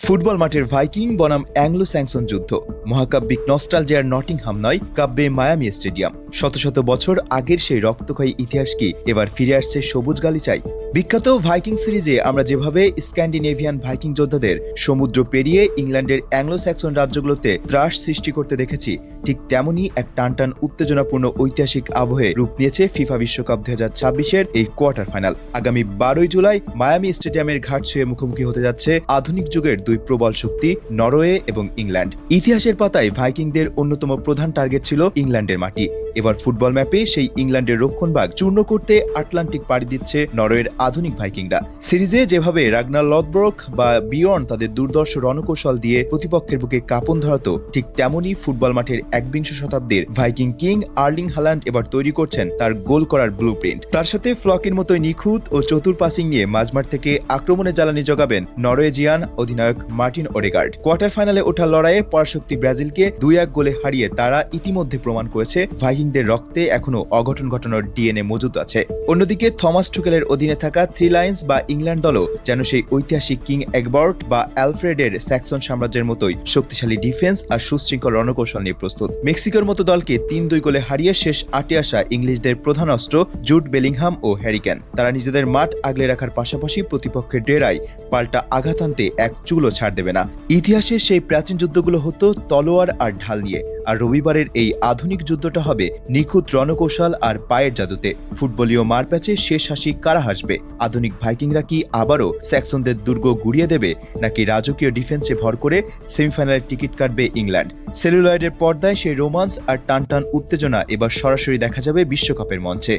Football মাঠের Viking বনাম Anglo Saxon যুদ্ধ, মহাকাব্যিক নস্টালজিয়ার নটিংহাম নয়, কাব্যে মায়ামি স্টেডিয়াম। শত শত বছর আগের সেই রক্তক্ষয়ী ইতিহাস কি এবার ফিরে আসছে সবুজ গালিচায়? বিখ্যাত ভাইকিং সিরিজে আমরা যেভাবে স্ক্যান্ডিনেভিয়ান ভাইকিং যোদ্ধাদের সমুদ্র পেরিয়ে ইংল্যান্ডের অ্যাংলো স্যাক্সন রাজ্যগুলোতে ত্রাস সৃষ্টি করতে দেখেছি, ঠিক তেমনই এক টানটান উত্তেজনাপূর্ণ ঐতিহাসিক আবহে রূপ নিয়েছে ফিফা বিশ্বকাপ 2026-এর এই কোয়ার্টার ফাইনাল। আগামী 12 জুলাই মায়ামি স্টেডিয়ামের ঘাট ছুঁয়ে মুখোমুখি হতে যাচ্ছে আধুনিক যুগের দুই প্রবল শক্তি, নরওয়ে এবং ইংল্যান্ড। ইতিহাসের পাতায় ভাইকিংদের অন্যতম প্রধান টার্গেট ছিল ইংল্যান্ডের মাটি। এবার ফুটবল ম্যাপে সেই ইংল্যান্ডের রক্ষণভাগ চূর্ণ করতে আটলান্টিক পাড়ি দিচ্ছে নরওয়ের আধুনিক ভাইকিংরা। সিরিজে যেভাবে রাগনার লথব্রোক বা বিয়র্ন তাদের দুর্দর্শ রণকৌশল দিয়ে প্রতিপক্ষের বুকে কাঁপন ধরাতো, ঠিক তেমনই ফুটবল মাঠের একবিংশ শতাব্দীর ভাইকিং কিং আর্লিং হাল্যান্ড এবার তৈরি করছেন তার গোল করার ব্লুপ্রিন্ট। তার সাথে ফ্লকের মতোই নিখুঁত ও চতুর পাসিং নিয়ে মাঝমাঠ থেকে আক্রমণে জ্বালানি জগাবেন নরওয়েজিয়ান অধিনায়ক মার্টিন ওডেগার্ড। কোয়ার্টার ফাইনালে ওঠার লড়াইয়ে পরাশক্তি ব্রাজিলকে 2-1 গোলে হারিয়ে তারা ইতিমধ্যে প্রমাণ করেছে ভাইকিংদের রক্তে এখনো অঘটন ঘটানোর ডিএনএ মজুদ আছে। অন্যদিকে থমাস টুকেলের অধীনে থাকা থ্রি লায়ন্স বা ইংল্যান্ড দলও যেন সেই ঐতিহাসিক কিং এগবার্ট বা অ্যালফ্রেডের স্যাক্সন সাম্রাজ্যের মতোই শক্তিশালী ডিফেন্স আর সুশৃঙ্খল রণকৌশল নিয়ে প্রস্তুত। মেক্সিকোর মতো দলকে 3-2 গোলে হারিয়ে শেষ 8-এ আসা ইংলিশদের প্রধান অস্ত্র জুড বেলিংহাম ও হ্যারি কেন। তারা নিজেদের মাঠ আগলে রাখার পাশাপাশি প্রতিপক্ষের ডেরায় পাল্টা আঘাত আনতে এক চুলও ছাড় দেবে না। ইতিহাসের সেই প্রাচীন যুদ্ধগুলো হতো তলোয়ার আর ঢাল নিয়ে, আর রবিবারের এই আধুনিক যুদ্ধটা হবে নিখুঁত রণকৌশল আর পায়ের জাদুতে। ফুটবলীয় মারপ্যাচে শেষ হাসি কারা হাসবে? আধুনিক ভাইকিংরা কি আবারও স্যাক্সনদের দুর্গ গুড়িয়ে দেবে, নাকি রাজকীয় ডিফেন্সে ভর করে সেমিফাইনালের টিকিট কাটবে ইংল্যান্ড? সেলুলয়েডের পর্দায় সেই রোমান্স আর টানটান উত্তেজনা এবার সরাসরি দেখা যাবে বিশ্বকাপের মঞ্চে।